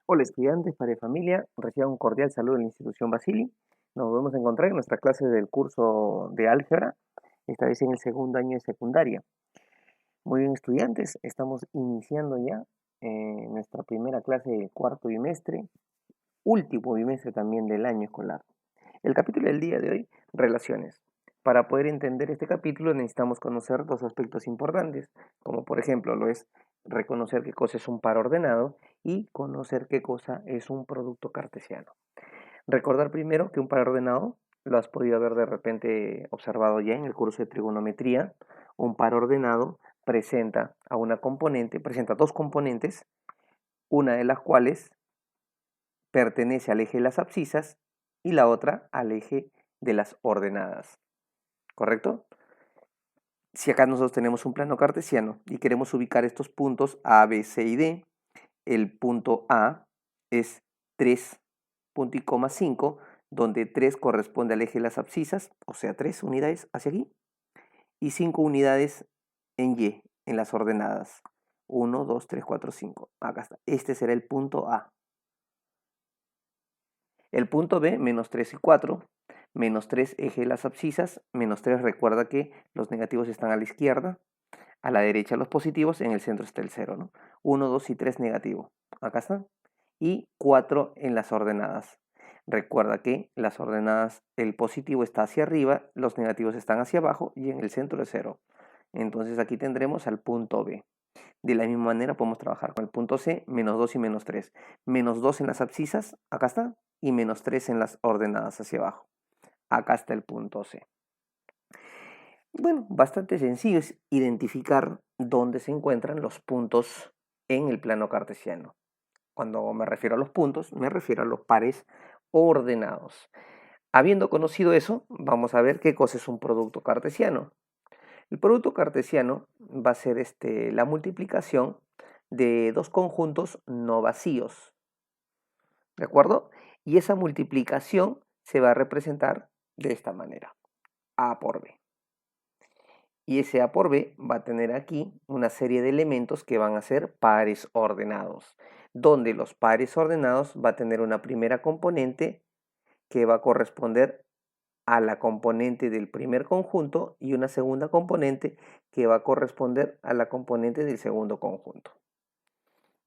Hola estudiantes, padre de familia, reciban un cordial saludo en la institución Basili. Nos volvemos a encontrar en nuestra clase del curso de álgebra, esta vez en el segundo año de secundaria. Muy bien estudiantes, estamos iniciando ya nuestra primera clase del cuarto bimestre, último bimestre también del año escolar. El capítulo del día de hoy, relaciones. Para poder entender este capítulo necesitamos conocer dos aspectos importantes, como por ejemplo lo es reconocer qué cosa es un par ordenado y conocer qué cosa es un producto cartesiano. Recordar primero que un par ordenado lo has podido haber de repente observado ya en el curso de trigonometría. Un par ordenado presenta a una componente, presenta dos componentes, una de las cuales pertenece al eje de las abscisas y la otra al eje de las ordenadas. ¿Correcto? Si acá nosotros tenemos un plano cartesiano y queremos ubicar estos puntos A, B, C y D, el punto A es 3,5, donde 3 corresponde al eje de las abscisas, o sea, 3 unidades hacia aquí, y 5 unidades en Y, en las ordenadas. 1, 2, 3, 4, 5. Acá está. Este será el punto A. El punto B, menos 3 y 4, menos 3 eje de las abscisas, menos 3 recuerda que los negativos están a la izquierda, a la derecha los positivos, en el centro está el 0, ¿no? 1, 2 y 3 negativo, acá está. Y 4 en las ordenadas. Recuerda que las ordenadas, el positivo está hacia arriba, los negativos están hacia abajo y en el centro es 0. Entonces aquí tendremos al punto B. De la misma manera podemos trabajar con el punto C, menos 2 y menos 3. Menos 2 en las abscisas, acá está, y menos 3 en las ordenadas hacia abajo. Acá está el punto C. Bueno, bastante sencillo es identificar dónde se encuentran los puntos en el plano cartesiano. Cuando me refiero a los puntos, me refiero a los pares ordenados. Habiendo conocido eso, vamos a ver qué cosa es un producto cartesiano. El producto cartesiano va a ser la multiplicación de dos conjuntos no vacíos, ¿de acuerdo? Y esa multiplicación se va a representar de esta manera, A por B. Y ese A por B va a tener aquí una serie de elementos que van a ser pares ordenados, donde los pares ordenados va a tener una primera componente que va a corresponder a la componente del primer conjunto y una segunda componente que va a corresponder a la componente del segundo conjunto.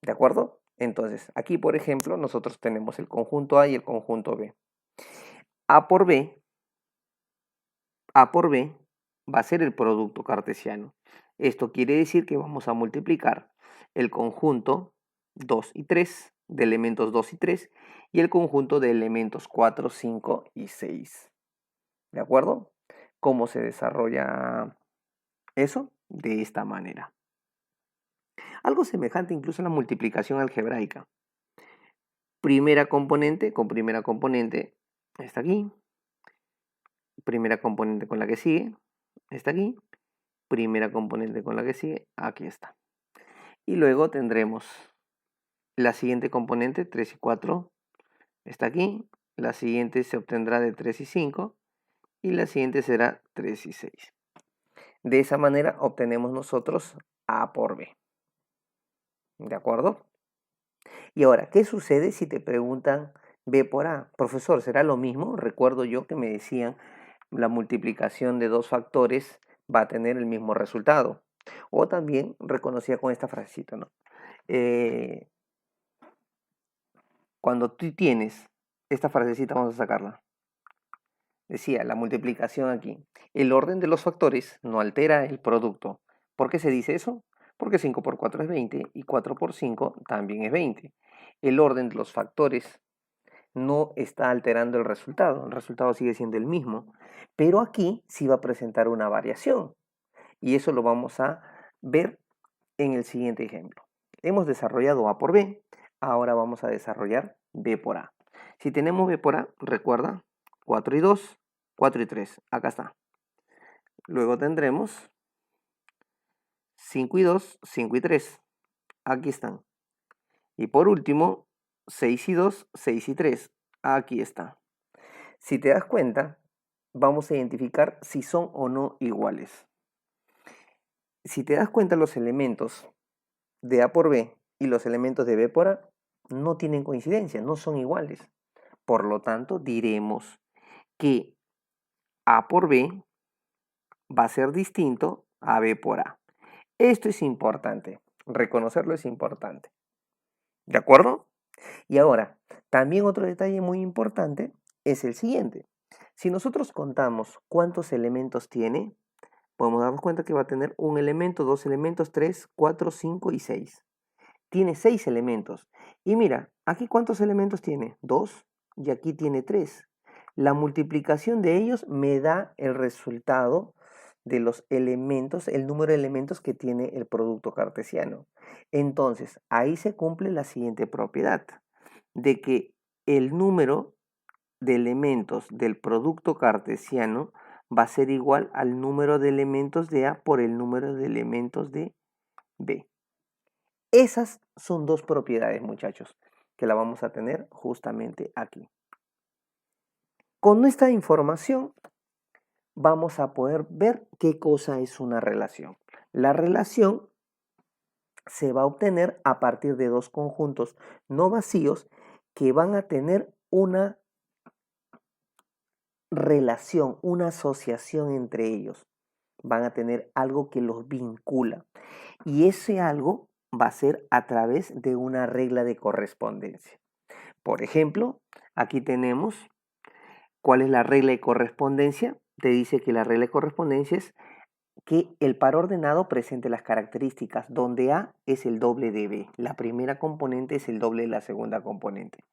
¿De acuerdo? Entonces, aquí por ejemplo, nosotros tenemos el conjunto A y el conjunto B. A por B, A por B va a ser el producto cartesiano. Esto quiere decir que vamos a multiplicar el conjunto 2 y 3 de elementos 2 y 3 y el conjunto de elementos 4, 5 y 6. ¿De acuerdo? ¿Cómo se desarrolla eso? De esta manera. Algo semejante incluso a la multiplicación algebraica. Primera componente con primera componente está aquí. Primera componente con la que sigue está aquí. Primera componente con la que sigue, aquí está. Y luego tendremos la siguiente componente, 3 y 4, está aquí. La siguiente se obtendrá de 3 y 5. Y la siguiente será 3 y 6. De esa manera obtenemos nosotros A por B. ¿De acuerdo? Y ahora, ¿qué sucede si te preguntan B por A? Profesor, ¿será lo mismo? Recuerdo yo que me decían la multiplicación de dos factores va a tener el mismo resultado. O también reconocía con esta frasecita, ¿no? Eh, Cuando tú tienes esta frasecita, vamos a sacarla. Decía, la multiplicación aquí. El orden de los factores no altera el producto. ¿Por qué se dice eso? Porque 5 por 4 es 20 y 4 por 5 también es 20. El orden de los factores no está alterando el resultado sigue siendo el mismo, pero aquí sí va a presentar una variación y eso lo vamos a ver en el siguiente ejemplo. Hemos desarrollado A por B, ahora vamos a desarrollar B por A. Si tenemos B por A, recuerda, 4 y 2, 4 y 3, acá está. Luego tendremos 5 y 2, 5 y 3, aquí están. Y por último, 6 y 2, 6 y 3, aquí está. Si te das cuenta, vamos a identificar si son o no iguales. Si te das cuenta, los elementos de A por B y los elementos de B por A no tienen coincidencia, no son iguales. Por lo tanto, diremos que A por B va a ser distinto a B por A. Esto es importante, reconocerlo es importante. ¿De acuerdo? Y ahora, también otro detalle muy importante es el siguiente. Si nosotros contamos cuántos elementos tiene, podemos darnos cuenta que va a tener un elemento, dos elementos, 3, 4, 5 y 6. Tiene 6 elementos. Y mira, aquí cuántos elementos tiene? 2 y aquí tiene 3. La multiplicación de ellos me da el resultado de los elementos, el número de elementos que tiene el producto cartesiano. Entonces, ahí se cumple la siguiente propiedad, de que el número de elementos del producto cartesiano va a ser igual al número de elementos de A por el número de elementos de B. Esas son dos propiedades, muchachos, que la vamos a tener justamente aquí. Con esta información vamos a poder ver qué cosa es una relación. La relación se va a obtener a partir de dos conjuntos no vacíos que van a tener una relación, una asociación entre ellos. Van a tener algo que los vincula. Y ese algo va a ser a través de una regla de correspondencia. Por ejemplo, aquí tenemos cuál es la regla de correspondencia. Te dice que la regla de correspondencia es que el par ordenado presente las características donde A es el doble de B. La primera componente es el doble de la segunda componente.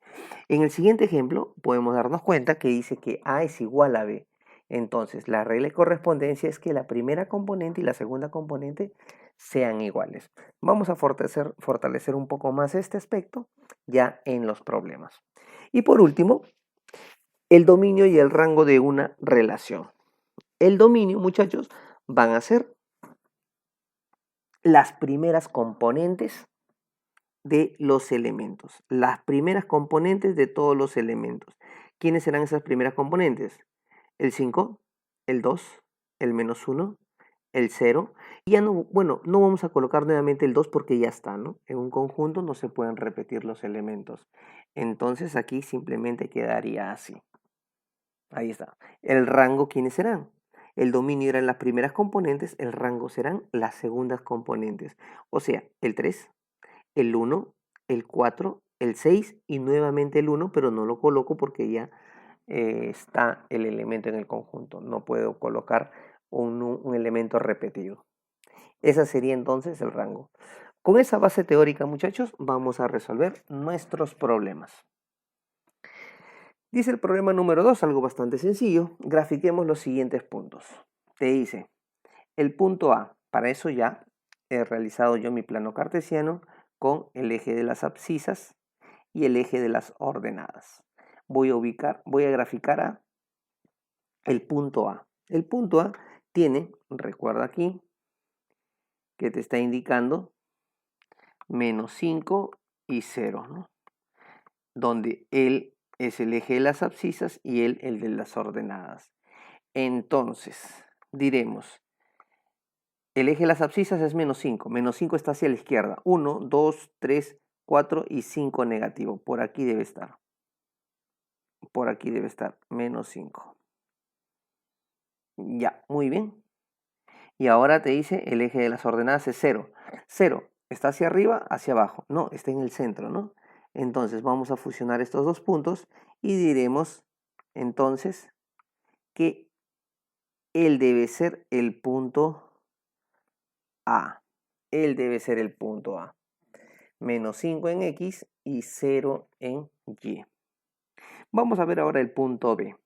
En el siguiente ejemplo podemos darnos cuenta que dice que A es igual a B. Entonces la regla de correspondencia es que la primera componente y la segunda componente sean iguales. Vamos a fortalecer un poco más este aspecto ya en los problemas. Y por último, el dominio y el rango de una relación. El dominio, muchachos, van a ser las primeras componentes de los elementos. Las primeras componentes de todos los elementos. ¿Quiénes serán esas primeras componentes? El 5, el 2, el -1, el 0. Y ya no, bueno, no vamos a colocar nuevamente el 2 porque ya está, ¿no? En un conjunto no se pueden repetir los elementos. Entonces aquí simplemente quedaría así. Ahí está. El rango, ¿quiénes serán? El dominio eran las primeras componentes, el rango serán las segundas componentes. O sea, el 3, el 1, el 4, el 6 y nuevamente el 1, pero no lo coloco porque ya está el elemento en el conjunto. No puedo colocar un elemento repetido. Ese sería entonces el rango. Con esa base teórica, muchachos, vamos a resolver nuestros problemas. Dice el problema número 2, algo bastante sencillo. Grafiquemos los siguientes puntos. Te dice, el punto A, para eso ya he realizado yo mi plano cartesiano con el eje de las abscisas y el eje de las ordenadas. Voy a graficar el punto A. El punto A tiene, recuerda aquí, que te está indicando -5 y 0, ¿no? Donde él es el eje de las abscisas y él el de las ordenadas. Entonces, diremos, el eje de las abscisas es -5. -5 está hacia la izquierda. 1, 2, 3, 4 y 5 negativo. Por aquí debe estar. Por aquí debe estar -5. Ya, muy bien. Y ahora te dice el eje de las ordenadas es 0. 0, ¿está hacia arriba, hacia abajo? No, está en el centro, ¿no? Entonces vamos a fusionar estos dos puntos y diremos entonces que él debe ser el punto A. Él debe ser el punto A. -5 en X y 0 en Y. Vamos a ver ahora el punto B.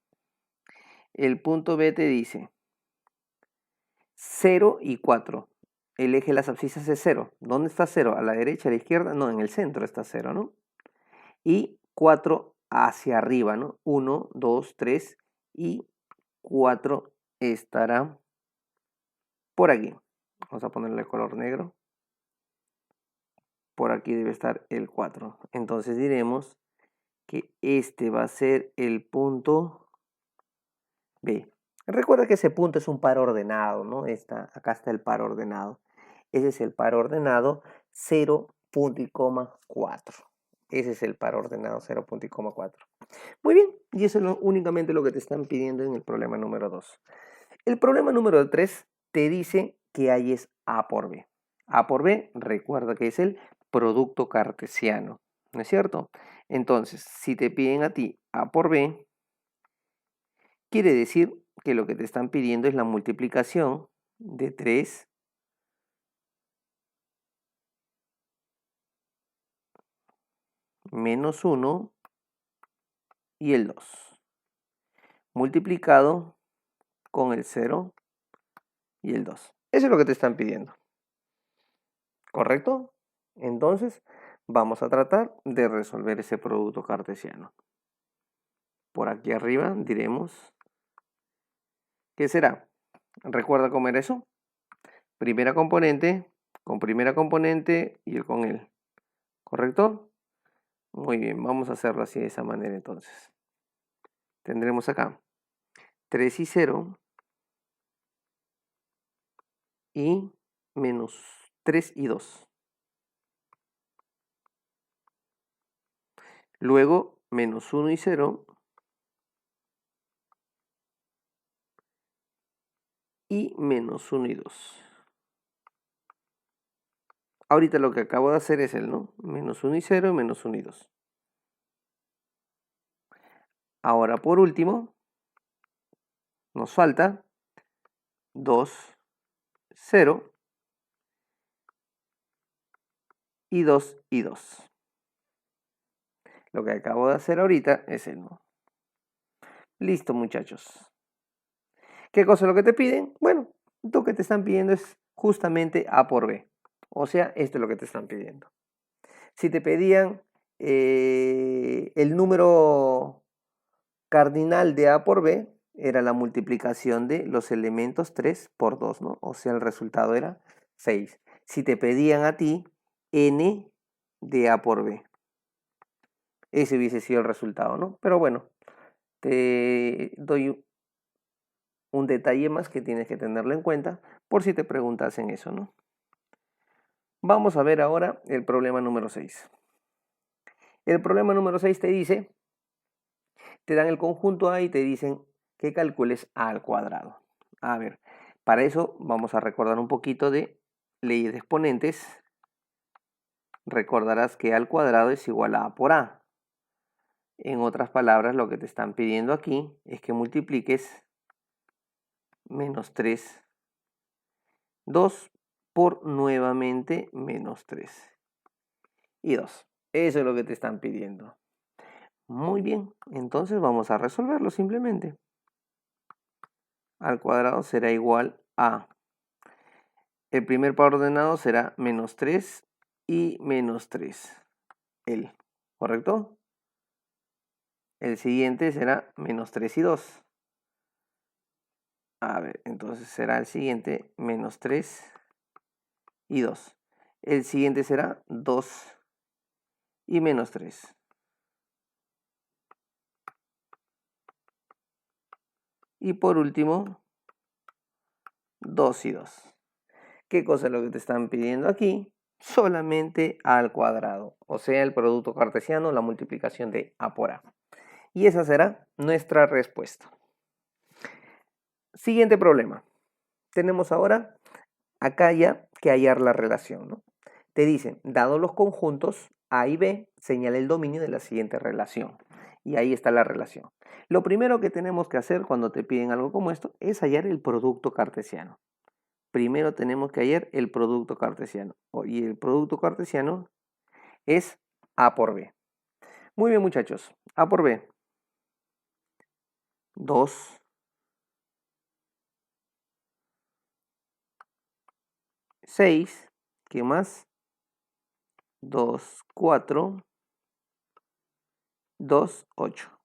El punto B te dice 0 y 4. El eje de las abscisas es 0. ¿Dónde está 0? ¿A la derecha, a la izquierda? No, en el centro está 0, ¿no? Y 4 hacia arriba, ¿no? 1, 2, 3 y 4 estará por aquí. Vamos a ponerle color negro. Por aquí debe estar el 4. Entonces diremos que este va a ser el punto B. Recuerda que ese punto es un par ordenado, ¿no? Acá está el par ordenado. Ese es el par ordenado 0,4. Ese es el par ordenado 0,4. Muy bien, y eso es únicamente lo que te están pidiendo en el problema número 2. El problema número 3 te dice que hay es A por B. A por B, recuerda que es el producto cartesiano, ¿no es cierto? Entonces, si te piden a ti A por B, quiere decir que lo que te están pidiendo es la multiplicación de 3 menos 1 y el 2, multiplicado con el 0 y el 2. Eso es lo que te están pidiendo, ¿correcto? Entonces, vamos a tratar de resolver ese producto cartesiano. Por aquí arriba diremos, ¿qué será? Recuerda cómo era eso. Primera componente con primera componente y el con él, ¿correcto? Muy bien, vamos a hacerlo así de esa manera entonces. Tendremos acá 3 y 0 y menos 3 y 2. Luego menos 1 y 0 y menos 1 y 2. Ahorita lo que acabo de hacer es el, ¿no? Menos 1 y 0 y menos 1 y 2. Ahora por último, nos falta 2, 0 y 2 y 2. Lo que acabo de hacer ahorita es el no. Listo, muchachos. ¿Qué cosa es lo que te piden? Bueno, lo que te están pidiendo es justamente A por B. O sea, esto es lo que te están pidiendo. Si te pedían el número cardinal de A por B, era la multiplicación de los elementos 3 por 2, ¿no? O sea, el resultado era 6. Si te pedían a ti n de A por B, ese hubiese sido el resultado, ¿no? Pero bueno, te doy un detalle más que tienes que tenerlo en cuenta por si te preguntas en eso, ¿no? Vamos a ver ahora el problema número 6. El problema número 6 te dice, te dan el conjunto A y te dicen que calcules A al cuadrado. A ver, para eso vamos a recordar un poquito de leyes de exponentes. Recordarás que A al cuadrado es igual a A por A. En otras palabras, lo que te están pidiendo aquí es que multipliques menos 3, 2 por nuevamente menos 3 y 2. Eso es lo que te están pidiendo. Muy bien, entonces vamos a resolverlo simplemente. Al cuadrado será igual a, el primer par ordenado será menos 3 y menos 3, ¿correcto? El siguiente será menos 3 y 2. A ver, entonces será el siguiente menos 3 y 2. El siguiente será 2 y menos 3. Y por último, 2 y 2. ¿Qué cosa es lo que te están pidiendo aquí? Solamente A al cuadrado, o sea, el producto cartesiano, la multiplicación de A por A. Y esa será nuestra respuesta. Siguiente problema. Tenemos ahora acá ya que hallar la relación, ¿no? Te dicen, dado los conjuntos A y B, señala el dominio de la siguiente relación. Y ahí está la relación. Lo primero que tenemos que hacer cuando te piden algo como esto es hallar el producto cartesiano. Primero tenemos que hallar el producto cartesiano. Y el producto cartesiano es A por B. Muy bien, muchachos. A por B. 2, 6. ¿Qué más? 2, 4. 2, 8.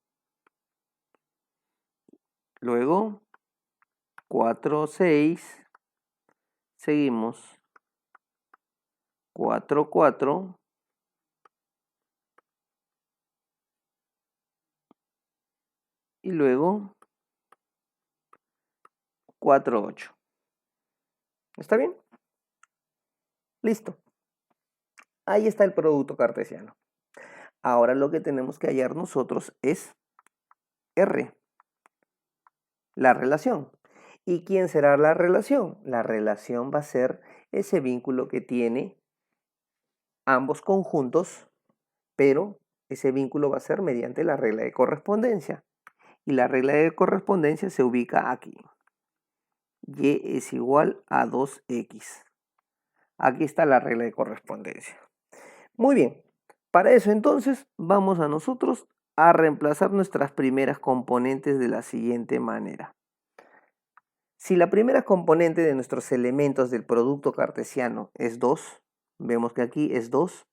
Luego, 4, 6. Seguimos. 4, 4. Y luego 4, 8. ¿Está bien? Listo. Ahí está el producto cartesiano. Ahora lo que tenemos que hallar nosotros es R, la relación. ¿Y quién será la relación? La relación va a ser ese vínculo que tiene ambos conjuntos, pero ese vínculo va a ser mediante la regla de correspondencia. Y la regla de correspondencia se ubica aquí. Y es igual a 2x. Aquí está la regla de correspondencia. Muy bien, para eso entonces vamos a nosotros a reemplazar nuestras primeras componentes de la siguiente manera. Si la primera componente de nuestros elementos del producto cartesiano es 2, vemos que aquí es 2,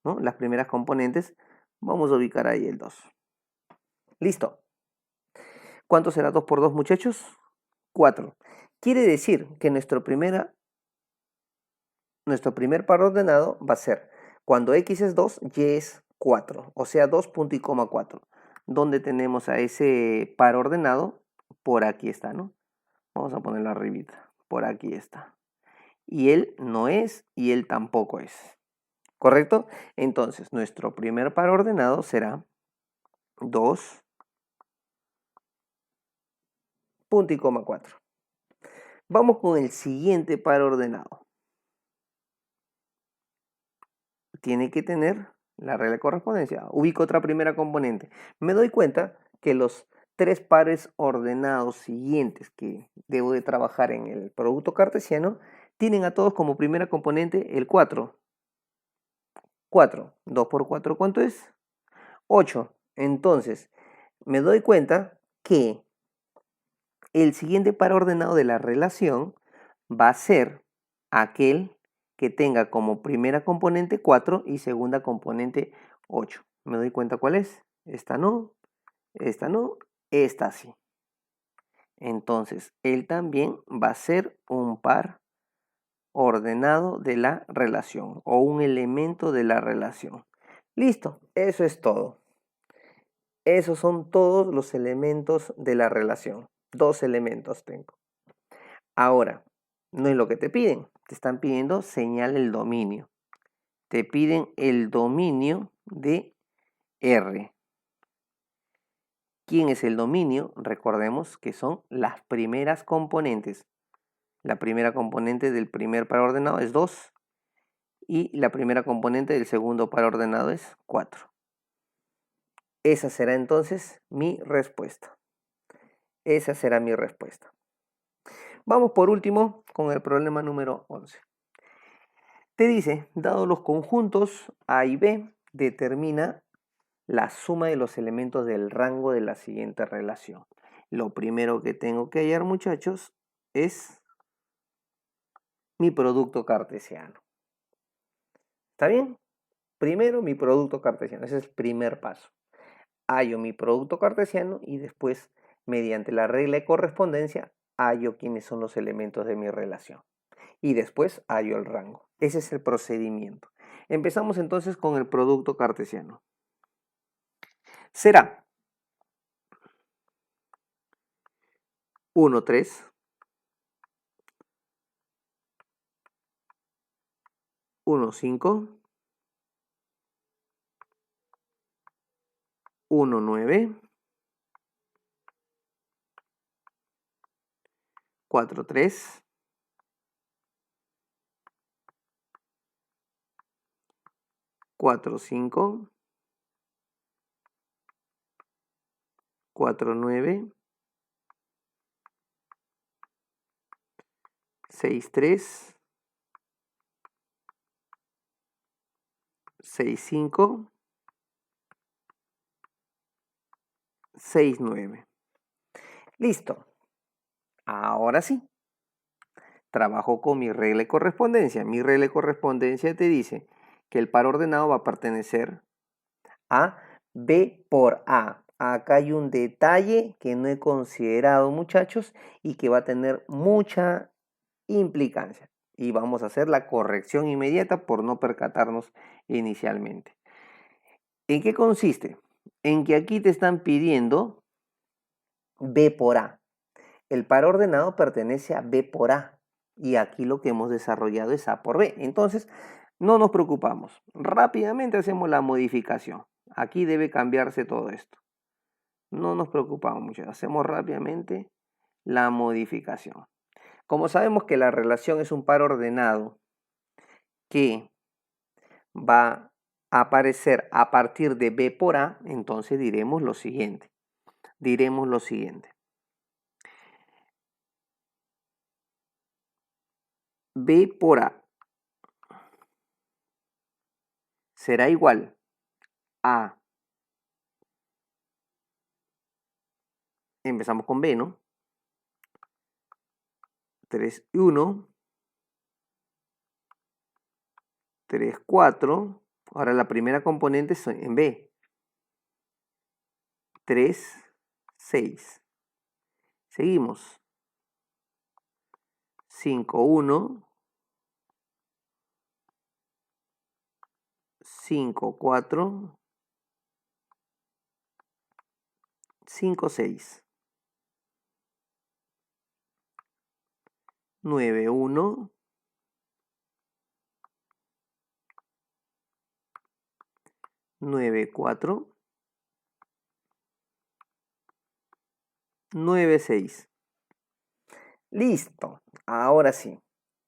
¿no? Las primeras componentes, vamos a ubicar ahí el 2. Listo. ¿Cuánto será 2 por 2, muchachos? 4. Quiere decir que nuestro primer par ordenado va a ser, cuando x es 2, y es 4, o sea 2 punto y coma 4. ¿Dónde tenemos a ese par ordenado? Por aquí está, ¿no? Vamos a ponerlo arribita, por aquí está. Y él no es, y él tampoco es. ¿Correcto? Entonces, nuestro primer par ordenado será 2 punto y coma 4. Vamos con el siguiente par ordenado. Tiene que tener la regla de correspondencia. Ubico otra primera componente. Me doy cuenta que los 3 pares ordenados siguientes que debo de trabajar en el producto cartesiano tienen a todos como primera componente el 4. 4. 2 por 4, ¿cuánto es? 8. Entonces, me doy cuenta que el siguiente par ordenado de la relación va a ser aquel que tenga como primera componente 4 y segunda componente 8. ¿Me doy cuenta cuál es? Esta no, esta sí. Entonces, él también va a ser un par ordenado de la relación o un elemento de la relación. Listo, eso es todo. Esos son todos los elementos de la relación. 2 elementos tengo. Ahora, no es lo que te piden. Te están pidiendo señal el dominio. Te piden el dominio de R. ¿Quién es el dominio? Recordemos que son las primeras componentes. La primera componente del primer par ordenado es 2 y la primera componente del segundo par ordenado es 4. Esa será entonces mi respuesta. Esa será mi respuesta. Vamos por último con el problema número 11. Te dice, dado los conjuntos A y B, determina la suma de los elementos del rango de la siguiente relación. Lo primero que tengo que hallar, muchachos, es mi producto cartesiano. ¿Está bien? Primero mi producto cartesiano, ese es el primer paso. Hallo mi producto cartesiano y después, mediante la regla de correspondencia, hallo quiénes son los elementos de mi relación. Y después hallo el rango. Ese es el procedimiento. Empezamos entonces con el producto cartesiano. Será 1, 3, 1, 5, 1, 9, 4, 3, 4, 5, 4, 9, 6, 3, 6, 5, 6, 9. Listo. Ahora sí. Trabajo con mi regla de correspondencia. Mi regla de correspondencia te dice que el par ordenado va a pertenecer a B por A. Acá hay un detalle que no he considerado, muchachos, y que va a tener mucha implicancia. Y vamos a hacer la corrección inmediata por no percatarnos inicialmente. ¿En qué consiste? En que aquí te están pidiendo B por A. El par ordenado pertenece a B por A. Y aquí lo que hemos desarrollado es A por B. Entonces, no nos preocupamos. Rápidamente hacemos la modificación. Aquí debe cambiarse todo esto. No nos preocupamos mucho. Hacemos rápidamente la modificación. Como sabemos que la relación es un par ordenado que va a aparecer a partir de B por A, entonces diremos lo siguiente. B por A será igual a, empezamos con B, ¿no? 3, 1, 3, 4. Ahora la primera componente es en B. 3, 6. Seguimos. 5, 1. 5, 4. 5, 6. 9, 1. 9, 4. 9, 6. Listo. Ahora sí.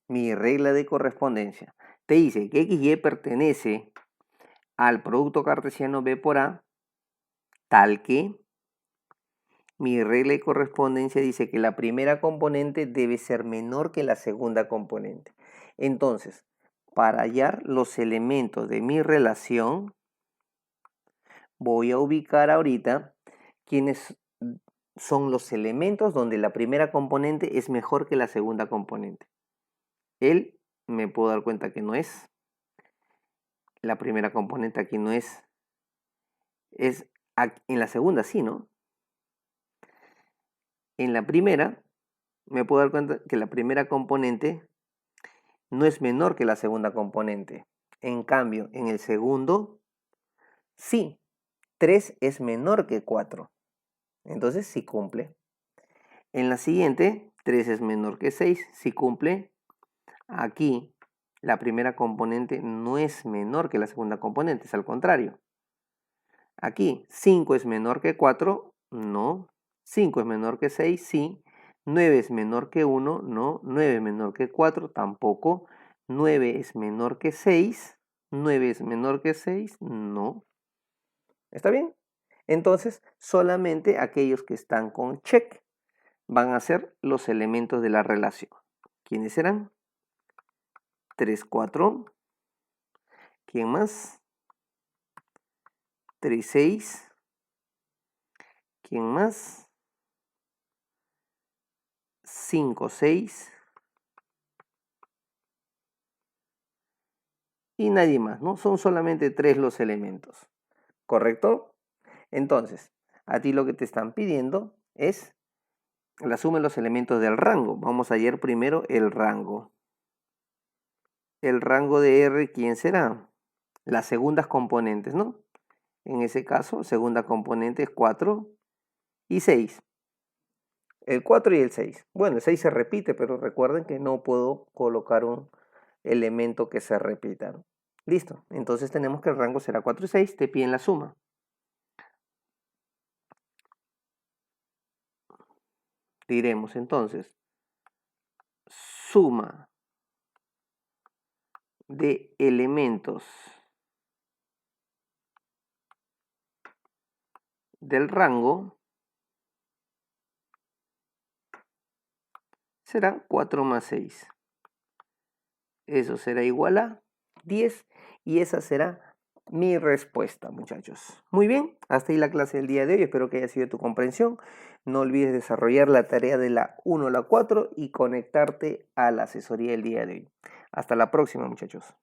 Mi regla de correspondencia. Te dice que XY pertenece al producto cartesiano B por A, tal que mi regla de correspondencia dice que la primera componente debe ser menor que la segunda componente. Entonces, para hallar los elementos de mi relación, voy a ubicar ahorita quiénes son los elementos donde la primera componente es mejor que la segunda componente. Él me puedo dar cuenta que no es. La primera componente aquí no es. Es en la segunda sí, ¿no? En la primera me puedo dar cuenta que la primera componente no es menor que la segunda componente. En cambio, en el segundo, sí, 3 es menor que 4. Entonces sí cumple. En la siguiente, 3 es menor que 6, sí cumple. Aquí, la primera componente no es menor que la segunda componente, es al contrario. Aquí, 5 es menor que 4, no. 5 es menor que 6, sí. 9 es menor que 1, no. 9 es menor que 4, tampoco. 9 es menor que 6. 9 es menor que 6, no. ¿Está bien? Entonces, solamente aquellos que están con check van a ser los elementos de la relación. ¿Quiénes serán? 3, 4. ¿Quién más? 3, 6. ¿Quién más? 5, 6. Y nadie más, ¿no? Son solamente 3 los elementos. ¿Correcto? Entonces, a ti lo que te están pidiendo es la suma de los elementos del rango. Vamos a hallar primero el rango. El rango de R, ¿quién será? Las segundas componentes, ¿no? En ese caso, segunda componente es 4 y 6. El 4 y el 6. Bueno, el 6 se repite, pero recuerden que no puedo colocar un elemento que se repita, ¿no? Listo. Entonces tenemos que el rango será 4 y 6. Te piden la suma. Diremos entonces suma de elementos del rango será 4 más 6. Eso será igual a 10 y esa será mi respuesta, muchachos. Muy bien, hasta ahí la clase del día de hoy. Espero que haya sido de tu comprensión. No olvides desarrollar la tarea de la 1 a la 4 y conectarte a la asesoría del día de hoy. Hasta la próxima, muchachos.